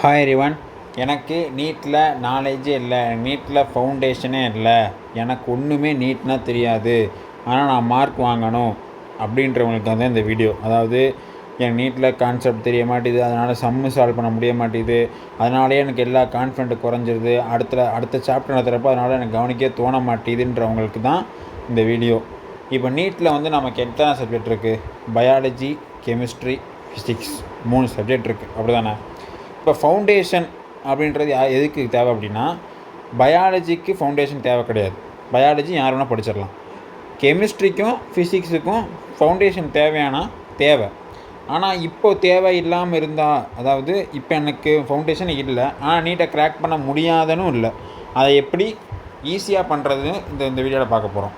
Hi everyone. எனக்கு நீட்டில் நாலேஜே இல்லை, நீட்டில் ஃபவுண்டேஷனே இல்லை, எனக்கு ஒன்றுமே நீட்னால் தெரியாது, ஆனால் நான் மார்க் வாங்கணும் அப்படின்றவங்களுக்கு வந்து இந்த வீடியோ. அதாவது என் நீட்டில் கான்செப்ட் தெரிய மாட்டேது, அதனால் சம்மு சால்வ் பண்ண முடிய மாட்டேது, அதனாலே எனக்கு எல்லா கான்ஃபிடென்ட்டு குறைஞ்சிருது, அடுத்த சாப்டர் நடத்துகிறப்ப அதனால் எனக்கு கவனிக்க தோண மாட்டேதுன்றவங்களுக்கு தான் இந்த வீடியோ. இப்போ நீட்டில் வந்து நமக்கு எத்தனை சப்ஜெக்ட் இருக்குது? பயாலஜி, கெமிஸ்ட்ரி, ஃபிசிக்ஸ் 3 சப்ஜெக்ட் இருக்குது, அப்படி தானே? இப்போ ஃபவுண்டேஷன் அப்படின்றது எதுக்கு தேவை அப்படின்னா, பயாலஜிக்கு ஃபவுண்டேஷன் தேவை கிடையாது. பயாலஜி யார் வேணால் படிச்சிடலாம். கெமிஸ்ட்ரிக்கும் ஃபிசிக்ஸுக்கும் ஃபவுண்டேஷன் தேவை. ஆனால் இப்போது தேவை இல்லாமல் இருந்தால், அதாவது இப்போ எனக்கு ஃபவுண்டேஷன் இல்லை, ஆனால் நீட்டை கிராக் பண்ண முடியாதனும் இல்லை. அதை எப்படி ஈஸியாக பண்ணுறதுன்னு இந்த வீடியோவில் பார்க்க போகிறோம்.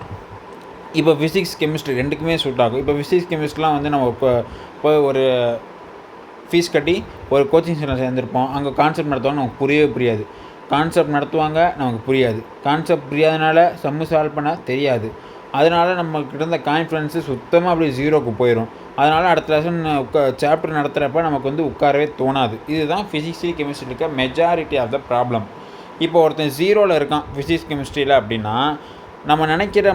இப்போ ஃபிசிக்ஸ் கெமிஸ்ட்ரி ரெண்டுக்குமே சூட் ஆகும். இப்போ ஃபிசிக்ஸ் கெமிஸ்ட்ரிலாம் வந்து நம்ம இப்போ ஒரு ஃபீஸ் கட்டி ஒரு கோச்சிங் சென்டர் சேர்ந்துருப்போம். அங்கே கான்செப்ட் நடத்துவாங்க, நமக்கு புரியாது. கான்செப்ட் நடத்துவாங்க, நமக்கு புரியாது. கான்செப்ட் புரியாதனால சம்மு சால்வ் பண்ண தெரியாது. அதனால் நம்மக்கிட்ட இருந்த கான்ஃபிடன்ஸு சுத்தமாக அப்படியே ஜீரோக்கு போயிடும். அதனால் அடுத்த லெசன் சாப்டர் நடத்துகிறப்ப நமக்கு வந்து உட்காரவே தோணாது. இதுதான் ஃபிசிக்ஸு கெமிஸ்ட்ரி இருக்க மெஜாரிட்டி ஆஃப் த ப்ராப்ளம். இப்போ ஒருத்தன் ஜீரோவில் இருக்கான் ஃபிசிக்ஸ் கெமிஸ்ட்ரியில் அப்படின்னா, நம்ம நினைக்கிற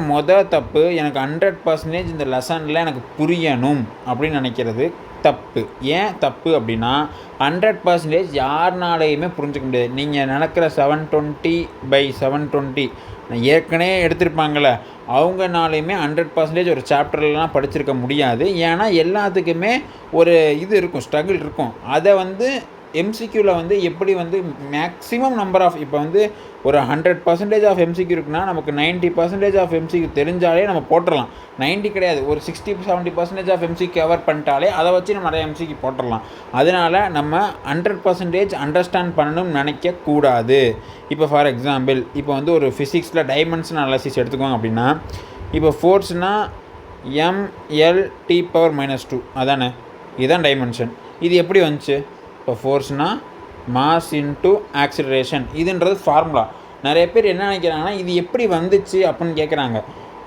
தப்பு எனக்கு 100% இந்த லெசனில் எனக்கு புரியணும் அப்படின்னு நினைக்கிறது தப்பு. ஏன் தப்பு அப்படின்னா, 100% யாருனாலையுமே புரிஞ்சிக்க முடியாது. நீங்கள் நடக்கிற 720/720 ஏற்கனவே எடுத்திருப்பாங்களே, அவங்கனாலையுமே 100% ஒரு சாப்டர்லாம் படிச்சிருக்க முடியாது. ஏன்னா எல்லாத்துக்குமே ஒரு இது இருக்கும், ஸ்ட்ரகிள் இருக்கும். அதை வந்து எம்சிக்யூவில் வந்து எப்படி வந்து மேக்ஸிமம் நம்பர் ஆஃப், இப்போ வந்து ஒரு 100% ஆஃப் எம்சிக்யூ இருக்குன்னா, நமக்கு 90% ஆஃப் எம்சிக்யூ தெரிஞ்சாலே நம்ம போட்டுடலாம். 90 கிடையாது, ஒரு 60-70% ஆஃப் எம்சிக்யூ கவர் பண்ணிட்டாலே அதை வச்சு நம்ம நிறைய எம்சிக்யூ போட்டுடலாம். அதனால் நம்ம 100% அண்டர்ஸ்டாண்ட் பண்ணணும்னு நினைக்கக்கூடாது. இப்போ ஃபார் எக்ஸாம்பிள், இப்போ வந்து ஒரு ஃபிசிக்ஸில் டைமென்ஷன் அனாலிசிஸ் எடுத்துக்கோங்க அப்படின்னா, இப்போ ஃபோர்ஸ்னால் mL/T⁻², அதானே? இதுதான் டைமென்ஷன். இது எப்படி வந்துச்சு? இப்போ ஃபோர்ஸ்னால் மாஸ் இன்ட்டு ஆக்சிலரேஷன், இதுன்றது ஃபார்முலா. நிறைய பேர் என்ன நினைக்கிறாங்கன்னா, இது எப்படி வந்துச்சு அப்படின்னு கேட்குறாங்க.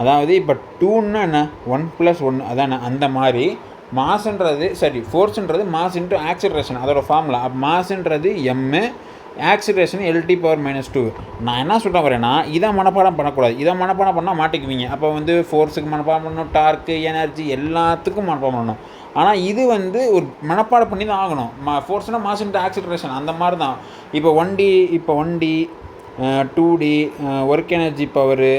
அதாவது இப்போ 2ன்னா என்ன? 1+1, அதானே? அந்த மாதிரி ஃபோர்ஸுன்றது மாஸ் இன்ட்டு ஆக்சிலரேஷன், அதோட ஃபார்முலா. மாஸுன்றது எம்மு, ஆக்சிலரேஷன் L/T⁻². நான் என்ன சொல்ல வரேன்னா, இதை மனப்பாடம் பண்ணக்கூடாது. இதை மனப்பாடம் பண்ணால் மாட்டிக்குவீங்க. அப்போ வந்து ஃபோர்ஸுக்கு மனப்பாடம் பண்ணணும், டார்க்கு, எனர்ஜி எல்லாத்துக்கும் மனப்பாடம் பண்ணணும். ஆனால் இது வந்து ஒரு மனப்பாடம் பண்ணி தான் ஆகணும். ஃபோர்ஸ்னால் மாஸ் இன்ட்டு ஆக்சிலரேஷன், அந்த மாதிரி தான். இப்போ 1D 2D, work energy power,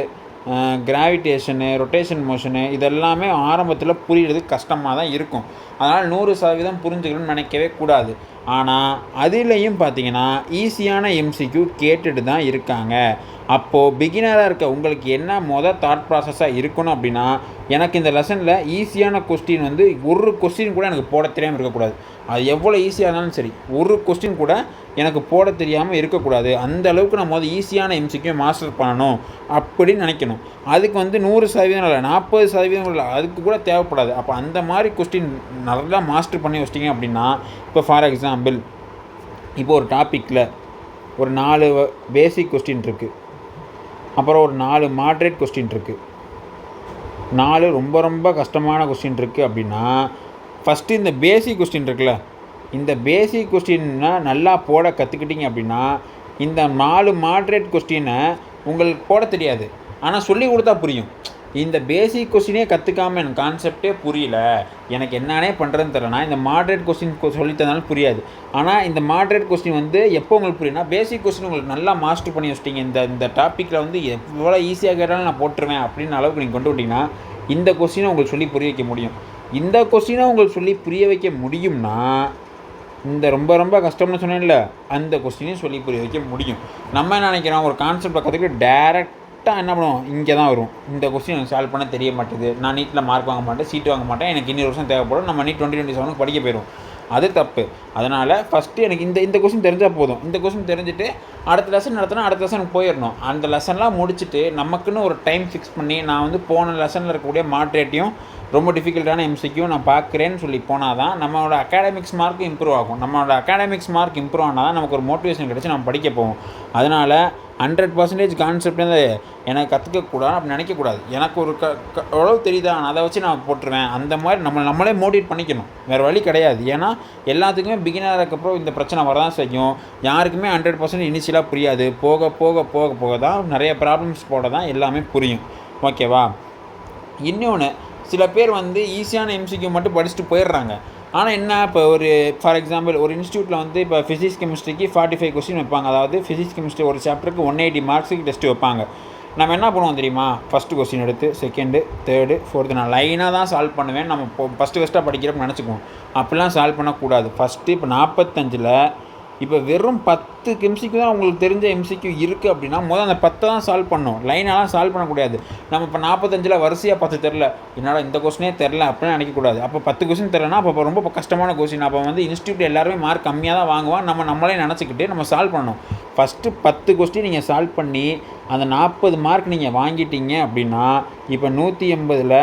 gravitation, rotation motion, இதெல்லாமே ஆரம்பத்தில் புரிகிறது கஷ்டமாக தான் இருக்கும். அதனால் 100% புரிஞ்சுக்கணும்னு நினைக்கவே கூடாது. ஆனால் அதுலேயும் பார்த்தீங்கன்னா ஈஸியான எம்சிக்யூ கேட்டுட்டு தான் இருக்காங்க. அப்போது பிகினராக இருக்க உங்களுக்கு என்ன தாட் ப்ராசஸாக இருக்கணும் அப்படின்னா, எனக்கு இந்த லெசனில் ஈஸியான கொஸ்டின் வந்து ஒரு கொஸ்டின் கூட எனக்கு போட தெரியாமல் இருக்கக்கூடாது. அது எவ்வளோ ஈஸியாக இருந்தாலும் சரி, ஒரு கொஸ்டின் கூட எனக்கு போட தெரியாமல் இருக்கக்கூடாது. அந்த அளவுக்கு நான் ஈஸியான எம்சிக்யூ மாஸ்டர் பண்ணணும் அப்படின்னு நினைக்கணும். அதுக்கு வந்து 100% இல்லை, 40% இல்லை, அதுக்கு கூட தேவைப்படாது. அப்போ அந்த மாதிரி கொஸ்டின் நல்லா மாஸ்டர் பண்ணி வச்சிட்டிங்க அப்படின்னா, இப்போ ஃபார் எக்ஸாம்பிள், இப்போ ஒரு டாப்பிக்கில் ஒரு 4 பேசிக் கொஸ்டின் இருக்குது, அப்புறம் ஒரு 4 மாட்ரேட் கொஸ்டின் இருக்குது, 4 ரொம்ப ரொம்ப கஷ்டமான கொஸ்டின் இருக்குது அப்படின்னா, ஃபஸ்ட்டு இந்த பேசிக் கொஸ்டின் இருக்குல்ல, இந்த பேசிக் கொஸ்டின்னா நல்லா போட கற்றுக்கிட்டிங்க அப்படின்னா, இந்த 4 மாட்ரேட் கொஸ்டினை உங்களுக்கு போட தெரியாது, ஆனால் சொல்லி கொடுத்தா புரியும். இந்த பேசிக் கொஸ்டினே கற்றுக்காமல் எனக்கு கான்செப்டே புரியல, எனக்கு என்னன்னே பண்ணுறதுன்னு தெரியலனா, இந்த மாட்ரேட் கொஸ்டின் சொல்லித்தனாலும் புரியாது. ஆனால் இந்த மாட்ரேட் கொஸ்டின் வந்து எப்போ உங்களுக்கு புரியும்னா, பேசிக் கொஸ்டின் உங்களுக்கு நல்லா மாஸ்டர் பண்ணி வச்சிட்டிங்க. இந்த டாப்பிக்கில் வந்து எவ்வளோ ஈஸியாக கேட்டாலும் நான் போட்டுருவேன் அப்படின்னு அளவுக்கு நீங்கள் கொண்டு விட்டிங்கன்னா, இந்த கொஸ்டினை உங்களுக்கு சொல்லி புரிய வைக்க முடியும். இந்த கொஸ்டினை உங்களுக்கு சொல்லி புரிய வைக்க முடியும்னா, இந்த ரொம்ப ரொம்ப கஷ்டம்னு சொன்னேன்ல, அந்த கொஸ்டினையும் சொல்லி புரிய வைக்க முடியும். நம்ம என்ன நினைக்கிறோம், ஒரு கான்செப்டை கற்றுக்கிட்டு டேரெக்டாக என்ன பண்ணுவோம், இங்கே தான் வரும். இந்த கொஸ்டின் எனக்கு சால்வ் பண்ண தெரிய மாட்டேது, நான் நீட்டில் மார்க் வாங்க மாட்டேன், சீட்டு வாங்க மாட்டேன், எனக்கு இன்னொரு வருஷம் தேவைப்படும், நம்ம நீட் 2027 படிக்க போயிடும். அது தப்பு. அதனால் ஃபஸ்ட்டு எனக்கு இந்த கொஸ்டின் தெரிஞ்சால் போதும். இந்த கொஸ்டின் தெரிஞ்சுட்டு அடுத்த லெசன் நடத்தினா அடுத்த லெசனுக்கு போயிடணும். அந்த லெசன்லாம் முடிச்சுட்டு நமக்குன்னு ஒரு டைம் ஃபிக்ஸ் பண்ணி நான் வந்து போன லெசனில் இருக்கக்கூடிய மாட்ரேட்டையும் ரொம்ப டிஃபிகல்ட்டான எம்சிக்யூ நான் பார்க்குறேன்னு சொல்லி போனால் தான் நம்மளோட அகாடமிக்ஸ் மார்க் இம்ப்ரூவ் ஆகும். நம்மளோட அகாடமிக்ஸ் மார்க் இம்ப்ரூவ் ஆனால் தான் நமக்கு ஒரு மோட்டிவேஷன் கிடச்சி நம்ம படிக்க போவோம். அதனால் 100% கான்செப்ட் வந்து எனக்கு கற்றுக்கக்கூடாது அப்படி நினைக்கக்கூடாது. எனக்கு ஒரு எவ்வளோ தெரியுதா நான் அதை வச்சு நான் போட்டுருவேன். அந்த மாதிரி நம்மளே மோட்டிவேட் பண்ணிக்கணும், வேறு வழி கிடையாது. ஏன்னா எல்லாத்துக்குமே பிகினராக இருக்கப்போ இந்த பிரச்சனை வரதான் செய்யும். யாருக்குமே 100% இனிஷியலாக புரியாது. போக போக போக போக தான் நிறைய ப்ராப்ளம்ஸ் போட தான் எல்லாமே புரியும். ஓகேவா? இன்னொன்று, சில பேர் வந்து ஈஸியான எம்சிக்யூ மட்டும் படிச்சுட்டு போயிடுறாங்க. ஆனால் என்ன, இப்போ ஒரு ஃபார் எக்ஸாம்பிள் ஒரு இன்ஸ்டியூட்டில் வந்து இப்போ ஃபிசிக்ஸ் கெமிஸ்ட்ரிக்கு 45 கொஸ்டின் வைப்பாங்க. அதாவது ஃபிசிக்ஸ் கெமிஸ்ட்ரி ஒரு சாப்டருக்கு 180 மார்க்ஸுக்கு டெஸ்ட்டு வைப்பாங்க. நம்ம என்ன பண்ணுவோம் தெரியுமா? ஃபஸ்ட்டு கொஸ்டின் எடுத்து செகண்டு, தேர்டு, ஃபோர்த்து நான் லைனாக தான் சால்வ் பண்ணுவேன். நம்ம இப்போ ஃபஸ்ட்டாக படிக்கிறப்ப நினச்சிக்குவோம். அப்படிலாம் சால்வ் பண்ணக்கூடாது. ஃபஸ்ட்டு இப்போ 45ல் இப்போ வெறும் 10 எம்சிக்யூ தான் உங்களுக்கு தெரிஞ்ச எம்சிக்யூ இருக்குது அப்படின்னா அந்த 10 தான் சால்வ் பண்ணணும். லைனாலாம் சால்வ் பண்ணக்கூடாது. நம்ம இப்போ 45ல் வரிசையாக 10 தெரில, என்னால் இந்த கொஸ்டினே தெரில அப்படின்னு நினைக்கக்கூடாது. அப்போ 10 கொஸ்டின் தெரிலனா அப்போ ரொம்ப கஷ்டமான கொஸ்டின். அப்போ வந்து இன்ஸ்டியூட் எல்லாருமே மார்க் கம்மியாக தான் வாங்குவான். நம்மளே நினச்சிக்கிட்டு நம்ம சால்வ் பண்ணணும். ஃபஸ்ட்டு 10 கொஸ்டின் நீங்கள் சால்வ் பண்ணி அந்த 40 மார்க் நீங்கள் வாங்கிட்டீங்க அப்படின்னா இப்போ 180ல்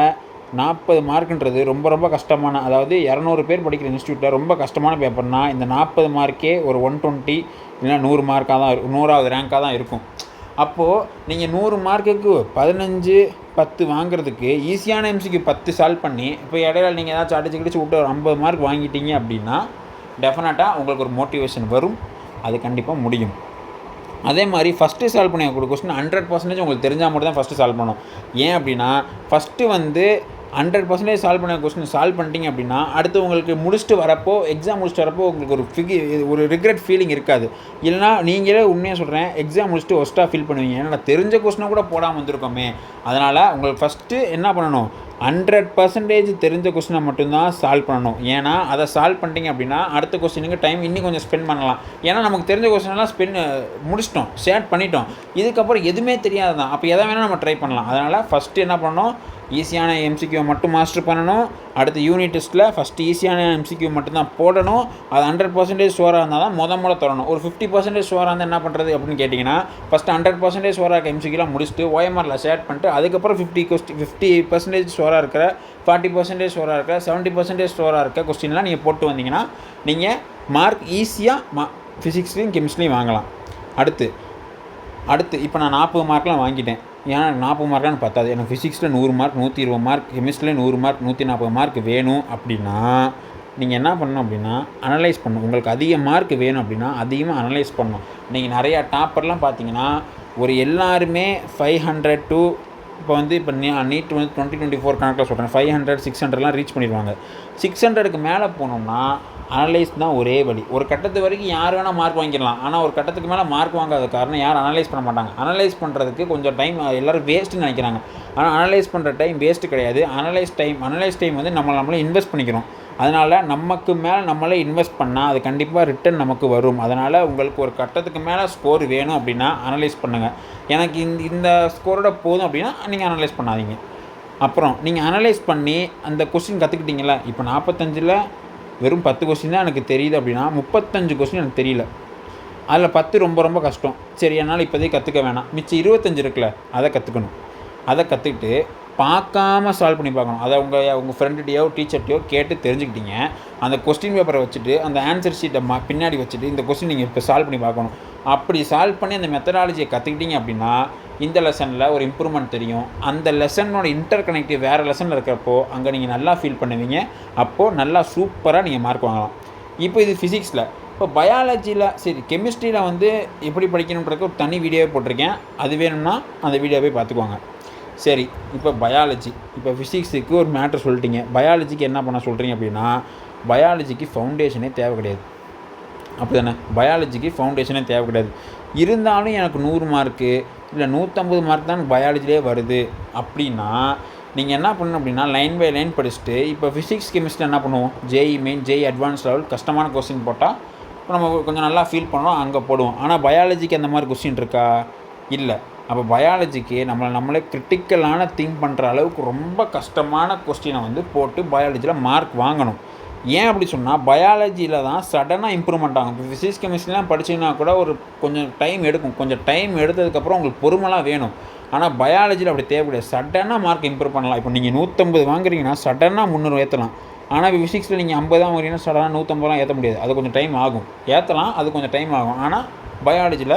40 மார்க்குன்றது ரொம்ப கஷ்டமான, அதாவது 200 பேர் படிக்கிற இன்ஸ்டியூட்டில் ரொம்ப கஷ்டமான பேப்பர்னால் இந்த 40 மார்க்கே ஒரு 120 இல்லைனா 100 மார்க்காக தான் இருக்கும், 100வது ரேங்காக தான் இருக்கும். அப்போது நீங்கள் 100 மார்க்குக்கு 15, 10 வாங்குறதுக்கு ஈஸியான எம்சிக்கு 10 சால்வ் பண்ணி இப்போ இடையில நீங்கள் ஏதாச்சும் அடிச்சு விட்டு ஒரு 50 மார்க் வாங்கிட்டீங்க அப்படின்னா டெஃபினட்டாக உங்களுக்கு ஒரு மோட்டிவேஷன் வரும். அது கண்டிப்பாக முடியும். அதே மாதிரி ஃபஸ்ட்டு சால்வ் பண்ணி கொஸ்டின் 100% உங்களுக்கு தெரிஞ்சால் மட்டும் தான் ஃபஸ்ட்டு சால்வ் பண்ணணும். ஏன் அப்படின்னா ஃபஸ்ட்டு வந்து 100% சால்வ் பண்ண கொஸ்டின் சால்வ் பண்ணிட்டீங்க அப்படின்னா அடுத்து உங்களுக்கு எக்ஸாம் முடிச்சுட்டு வரப்போ உங்களுக்கு ஒரு ரிக்ரெட் ஃபீலிங் இருக்காது. இல்லைனா நீங்களே உண்மையாக சொல்கிறேன், எக்ஸாம் முடிச்சுட்டு ஒஸ்ட்டாக ஃபீல் பண்ணுவீங்க. ஏன்னா தெரிஞ்ச கொஸ்டினை கூட போடாமல் வந்திருக்கோமே. அதனால் உங்களுக்கு ஃபஸ்ட்டு என்ன பண்ணணும், 100% தெரிஞ்ச கொஸ்டினை மட்டும்தான் சால்வ் பண்ணணும். ஏன்னா அதை சால்வ் பண்ணிட்டீங்க அப்படின்னா அடுத்த கொஸ்டினுக்கு டைம் இன்னும் கொஞ்சம் ஸ்பெண்ட் பண்ணலாம். ஏன்னா நமக்கு தெரிஞ்ச கொஸ்டினெல்லாம் முடிச்சிட்டோம், ஷேர் பண்ணிட்டோம். இதுக்கப்புறம் எதுவுமே தெரியாது தான். அப்போ எதை வேணால் நம்ம ட்ரை பண்ணலாம். அதனால் ஃபஸ்ட்டு என்ன பண்ணணும், ஈஸியான எம்சிக்யூ மட்டும் மாஸ்டர் பண்ணணும். அடுத்து யூனிட் டெஸ்ட்டில் ஃபஸ்ட்டு ஈஸியான எம்சிக்யூ மட்டும்தான் போடணும். அது 100% ஷுவராக இருந்தால் தான் முதல்ல தொடரணும். ஒரு 50% ஷுவராக இருந்தால் என்ன பண்ணுறது அப்படின்னு கேட்டிங்கன்னா ஃபஸ்ட்டு 100% ஷுவராக இருக்க எம்சிக்யூலாம் முடிச்சுட்டு OMRல ஷேர் பண்ணிட்டு அதுக்கப்புறம் 50% ஷுவராக இருக்கிற, 40% ஷுவராக இருக்கிற, 70% ஷுவராக இருக்க கொஸ்டின்லாம் நீங்கள் போட்டு வந்தீங்கன்னா நீங்கள் மார்க் ஈஸியாக ஃபிசிக்ஸ்லேயும் கெமிஸ்ட்ரிலையும் வாங்கலாம். அடுத்து இப்போ நான் 40 மார்க்லாம் வாங்கிட்டேன். ஏன்னா 40 மார்க்லாம் பத்தாது. எனக்கு ஃபிசிக்ஸில் 100 மார்க், 120 மார்க், கெமிஸ்ட்ரியில் 100 மார்க், 140 மார்க் வேணும் அப்படின்னா நீங்கள் என்ன பண்ணணும் அப்படின்னா அனலைஸ் பண்ணணும். உங்களுக்கு அதிக மார்க் வேணும் அப்படின்னா அதிகமாக அனலைஸ் பண்ணணும். நீங்கள் நிறையா டாப்பர்லாம் பார்த்தீங்கன்னா ஒரு எல்லாருமே 500 to இப்போ வந்து நீட் வந்து 2024 கணக்கில் சொல்கிறேன், 500, 600லாம் ரீச் பண்ணிடுவாங்க. 600க்கு மேலே போனோம்னா அனலைஸ் தான் ஒரே வழி. ஒரு கட்டத்து வரைக்கும் யார் வேணால் மார்க் வாங்கிடலாம். ஆனால் ஒரு கட்டத்துக்கு மேலே மார்க் வாங்காத காரணம் யாரும் அனலைஸ் பண்ண மாட்டாங்க. அனலைஸ் பண்ணுறதுக்கு கொஞ்சம் டைம் எல்லோரும் வேஸ்ட்டுன்னு நினைக்கிறாங்க. ஆனால் அனலைஸ் பண்ணுற டைம் வேஸ்ட்டு கிடையாது. அனலைஸ் டைம் வந்து நம்மளே இன்வெஸ்ட் பண்ணிக்கிறோம். அதனால் நமக்கு மேலே நம்மளே இன்வெஸ்ட் பண்ணால் அது கண்டிப்பாக ரிட்டர்ன் நமக்கு வரும். அதனால் உங்களுக்கு ஒரு கட்டத்துக்கு மேலே ஸ்கோர் வேணும் அப்படின்னா அனலைஸ் பண்ணுங்கள். எனக்கு இந்த ஸ்கோரோட போதும் அப்படின்னா நீங்கள் அனலைஸ் பண்ணாதீங்க. அப்புறம் நீங்கள் அனலைஸ் பண்ணி அந்த கொஸ்டின் கற்றுக்கிட்டீங்களா, இப்போ 45ல் வெறும் 10 கொஸ்டின் தான் எனக்கு தெரியுது அப்படின்னா 35 கொஸ்டின் எனக்கு தெரியல. அதில் 10 ரொம்ப கஷ்டம். சரி, என்னால் இப்போதைக்கு கற்றுக்க வேணாம். மிச்சம் 25 இருக்குல்ல, அதை கற்றுக்கணும். அதை கற்றுக்கிட்டு பார்க்காம சால்வ் பண்ணி பார்க்கணும். அதை உங்கள் ஃப்ரெண்டுகிட்டையோ டீச்சர்கிட்டையோ கேட்டு தெரிஞ்சுக்கிட்டீங்க. அந்த கொஸ்டின் பேப்பரை வச்சுட்டு அந்த ஆன்சர் ஷீட்டை பின்னாடி வச்சுட்டு இந்த கொஸ்டின் நீங்கள் இப்போ சால்வ் பண்ணி பார்க்கணும். அப்படி சால்வ் பண்ணி அந்த மெத்தடாலஜியை கற்றுக்கிட்டீங்க அப்படின்னா இந்த லெசனில் ஒரு இம்ப்ரூவ்மெண்ட் தெரியும். அந்த லெசனோட இன்டர் கனெக்டிவ் வேறு லெசனில் இருக்கிறப்போ அங்கே நீங்கள் நல்லா ஃபீல் பண்ணுவீங்க. அப்போது நல்லா சூப்பராக நீங்கள் மார்க் வாங்கலாம். இப்போ இது ஃபிசிக்ஸில். இப்போ பயாலஜியில் சரி, கெமிஸ்ட்ரியில் வந்து எப்படி படிக்கணுன்றதுக்கு ஒரு தனி வீடியோவே போட்டிருக்கேன். அது வேணும்னா அந்த வீடியோவே பார்த்துக்குவாங்க. சரி, இப்போ பயாலஜி, இப்போ ஃபிசிக்ஸுக்கு ஒரு மேட்ரு சொல்லிட்டீங்க. பயாலஜிக்கு என்ன பண்ண சொல்கிறீங்க அப்படின்னா பயாலஜிக்கு ஃபவுண்டேஷனே தேவை கிடையாது. அப்படி தானே, பயாலஜிக்கு ஃபவுண்டேஷனே தேவை கிடையாது. இருந்தாலும் எனக்கு 100 மார்க்கு இல்லை 150 மார்க் தான் பயாலஜிலே வருது அப்படின்னா நீங்கள் என்ன பண்ணணும் அப்படின்னா லைன் பை லைன் படிச்சுட்டு இப்போ ஃபிசிக்ஸ் கெமிஸ்ட்ரி என்ன பண்ணுவோம், JEE main, JEE advance level கஷ்டமான கொஸ்டின் போட்டால் நம்ம கொஞ்சம் நல்லா ஃபீல் பண்ணுவோம், அங்கே போடுவோம். ஆனால் பயாலஜிக்கு அந்த மாதிரி கொஸ்டின் இருக்கா? இல்லை. அப்போ பயாலஜிக்கு நம்மளே கிரிட்டிக்கலான திங்க் பண்ணுற அளவுக்கு ரொம்ப கஷ்டமான கொஸ்டினை வந்து போட்டு பயாலஜியில் மார்க் வாங்கணும். ஏன் அப்படி சொன்னால் பயாலஜியில் தான் சடனாக இம்ப்ரூவ்மெண்ட் ஆகும். இப்போ ஃபிசிக்ஸ் கெமிஸ்ட்ரிலாம் படிச்சிங்கன்னா கூட ஒரு கொஞ்சம் டைம் எடுக்கும். கொஞ்சம் டைம் எடுத்ததுக்கப்புறம் உங்களுக்கு பொறுமைலாம் வேணும். ஆனால் பயாலஜியில் அப்படி தேவைப்படாது. சடனாக மார்க் இம்ப்ரூவ் பண்ணலாம். இப்போ நீங்கள் 150 வாங்குறீங்கன்னா சடனாக 300 ஏற்றலாம். ஆனால் இப்போ ஃபிசிக்ஸில் நீங்கள் 50 தான் வாங்குறீங்கன்னா சடனாக 150 ஏற்ற முடியாது. அது கொஞ்சம் டைம் ஆகும். ஏற்றலாம், அது கொஞ்சம் டைம் ஆகும். ஆனால் பயாலஜியில்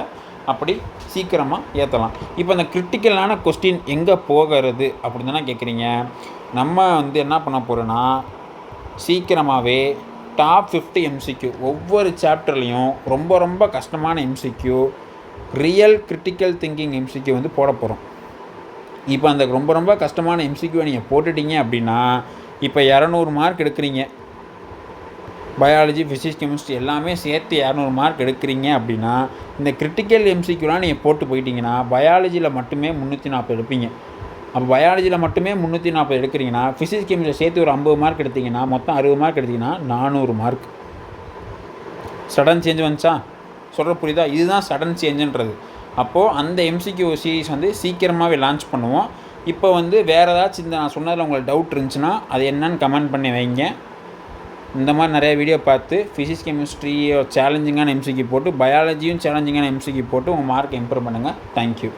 அப்படி சீக்கிரமாக ஏற்றலாம். இப்போ அந்த கிரிட்டிக்கலான கொஸ்டின் எங்கே போகிறது அப்படின்னு தானே கேட்குறீங்க. நம்ம வந்து என்ன பண்ண போகிறோன்னா சீக்கிரமாகவே டாப் 50 எம்சிக்யூ ஒவ்வொரு சாப்டர்லேயும் ரொம்ப ரொம்ப கஷ்டமான MCQ, real critical thinking MCQ வந்து போட போகிறோம். இப்போ அந்த ரொம்ப ரொம்ப கஷ்டமான எம்சிக்யூவை நீங்கள் போட்டுட்டீங்க அப்படின்னா இப்போ 200 மார்க் எடுக்கிறீங்க. பயாலஜி, ஃபிசிக்ஸ், கெமிஸ்ட்ரி எல்லாமே சேர்த்து 200 மார்க் எடுக்கிறீங்க அப்படின்னா இந்த கிரிட்டிக்கல் எம்சிக்யூலாம் நீங்கள் போட்டு போயிட்டீங்கன்னா பயாலஜியில் மட்டுமே 340 எடுப்பீங்க. அப்போ பயாலஜியில் மட்டுமே 340 எடுக்கிறீங்கன்னா ஃபிசிக்ஸ் கெமிஸ்ட்ரி சேர்த்து ஒரு 50 மார்க் எடுத்திங்கன்னா மொத்தம் 60 மார்க் எடுத்திங்கன்னா 400 மார்க். சடன் சேஞ்ச் வந்துச்சா? சொல்கிற புரியுதா? இதுதான் சடன் சேஞ்சுன்றது. அப்போது அந்த எம்சிக்யூ சீரீஸ் வந்து சீக்கிரமாகவே லான்ச் பண்ணுவோம். இப்போ வந்து வேறு ஏதாச்சும் இந்த நான் சொன்னதில் உங்களுக்கு டவுட் இருந்துச்சுன்னா அது என்னன்னு கமெண்ட் பண்ணி வைங்க. இந்த மாதிரி நிறைய வீடியோ பார்த்து ஃபிசிக்ஸ் கெமிஸ்ட்ரி சேலஞ்சிங்கான எம்சிக்யூ போட்டு பயாலஜியும் சேலஞ்சிங்கான எம்சிக்யூ போட்டு உங்கள் மார்க் இம்ப்ரூவ் பண்ணுங்கள். தேங்க்யூ.